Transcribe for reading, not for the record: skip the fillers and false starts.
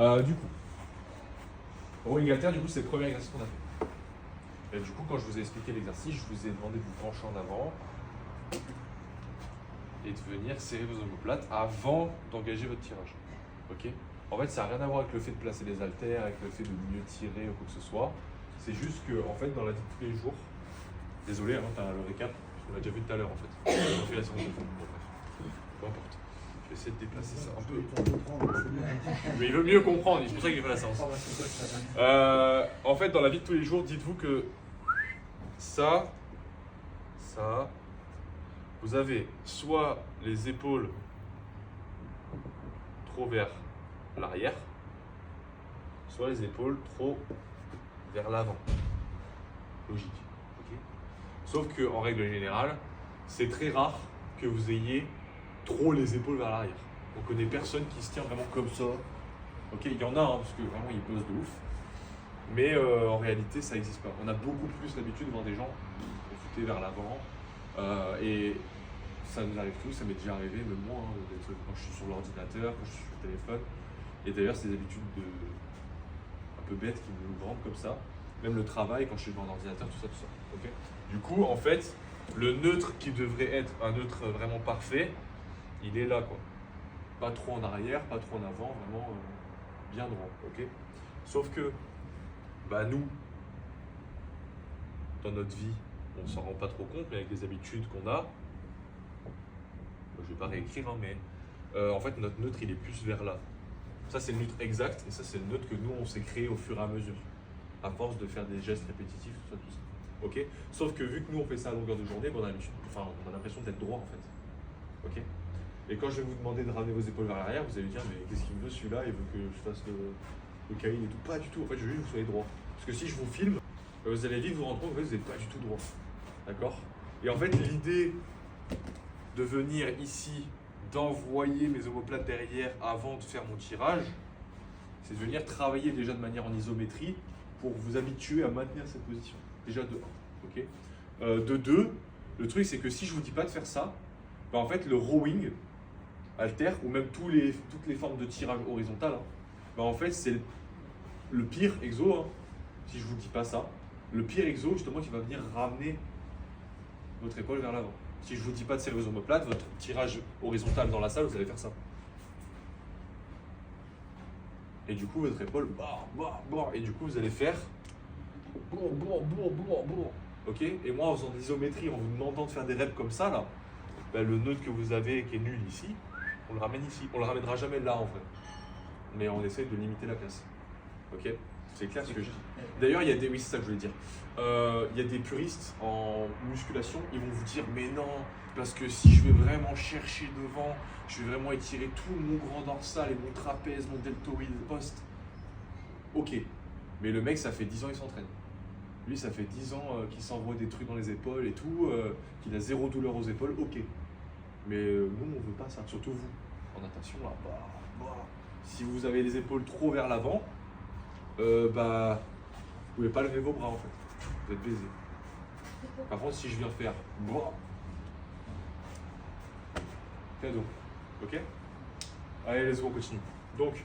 Du coup, au égalitaire, du coup, c'est le premier exercice qu'on a fait. Et du coup, quand je vous ai expliqué l'exercice, je vous ai demandé de vous pencher en avant et de venir serrer vos omoplates avant d'engager votre tirage. Ok. En fait, ça n'a rien à voir avec le fait de placer les haltères, avec le fait de mieux tirer ou quoi que ce soit. C'est juste que, en fait, dans la vie de tous les jours, désolé, hein, t'as le récap, on l'a déjà vu tout à l'heure en fait. On a fait la séance de fond, bon, bref. Peu importe. Je vais essayer de déplacer ça un peu. Mais il veut mieux comprendre, c'est pour ça qu'il fait la séance. En fait, dans la vie de tous les jours, dites-vous que ça, vous avez soit les épaules trop vers l'arrière, soit les épaules trop vers l'avant. Logique. Okay. Sauf qu'en règle générale, c'est très rare que vous ayez trop les épaules vers l'arrière. On connaît personne qui se tient vraiment comme ça. Ok, il y en a, hein, parce que vraiment ils bossent de ouf. Mais en réalité, ça n'existe pas. On a beaucoup plus l'habitude de voir des gens foutés vers l'avant. Et ça nous arrive tous, ça m'est déjà arrivé, même moi, hein, quand je suis sur l'ordinateur, quand je suis sur le téléphone. Et d'ailleurs, c'est des habitudes un peu bêtes qui nous rendent comme ça. Même le travail, quand je suis devant un ordinateur, tout ça. Okay. Du coup, en fait, le neutre qui devrait être un neutre vraiment parfait, il est là, quoi. Pas trop en arrière, pas trop en avant, vraiment bien droit. Okay. Sauf que, bah nous, dans notre vie, on s'en rend pas trop compte, mais avec les habitudes qu'on a, je vais pas réécrire, hein, mais en fait, notre neutre, il est plus vers là. Ça, c'est le neutre exact, et ça, c'est le neutre que nous, on s'est créé au fur et à mesure, à force de faire des gestes répétitifs, tout ça. Ok. Sauf que vu que nous, on fait ça à longueur de journée, on a l'impression d'être droit, en fait. Ok. Et quand je vais vous demander de ramener vos épaules vers l'arrière, vous allez dire, mais qu'est-ce qu'il me veut celui-là? Il veut que je fasse le caïn et tout. Pas du tout. En fait, je veux juste que vous soyez droit. Parce que si je vous filme, vous allez vite vous rendre compte que vous n'êtes pas du tout droit. D'accord? Et en fait, l'idée de venir ici, d'envoyer mes omoplates derrière avant de faire mon tirage, c'est de venir travailler déjà de manière en isométrie pour vous habituer à maintenir cette position. Déjà de 1. Okay. De 2, le truc c'est que si je ne vous dis pas de faire ça, bah en fait le rowing, halter, ou même toutes les formes de tirage horizontal, hein, bah en fait c'est le pire exo, hein, si je ne vous dis pas ça, le pire exo justement qui va venir ramener votre épaule vers l'avant. Si je ne vous dis pas de serrer vos omoplates, votre tirage horizontal dans la salle, vous allez faire ça. Et du coup, votre épaule, et du coup, vous allez faire ok. Et moi, en faisant de l'isométrie, en vous demandant de faire des reps comme ça, là, ben, le nœud que vous avez qui est nul ici, on le ramène ici. On le ramènera jamais là, en vrai. Mais on essaie de limiter la casse. Ok. C'est clair ce que je dis. D'ailleurs, il y a des, oui, c'est ça que je voulais dire. Il y a des puristes en musculation, ils vont vous dire, mais non, parce que si je vais vraiment chercher devant, je vais vraiment étirer tout mon grand dorsal et mon trapèze, mon deltoïde poste. Ok, mais le mec, ça fait 10 ans qu'il s'entraîne. Lui, ça fait 10 ans qu'il s'envoie des trucs dans les épaules et tout, qu'il a zéro douleur aux épaules, ok. Mais nous, on veut pas ça, surtout vous. En natation, là, si vous avez les épaules trop vers l'avant, vous pouvez pas lever vos bras en fait, vous êtes baisé. Par contre, si je viens faire cadeau, ok? Allez, let's go, on continue. Donc,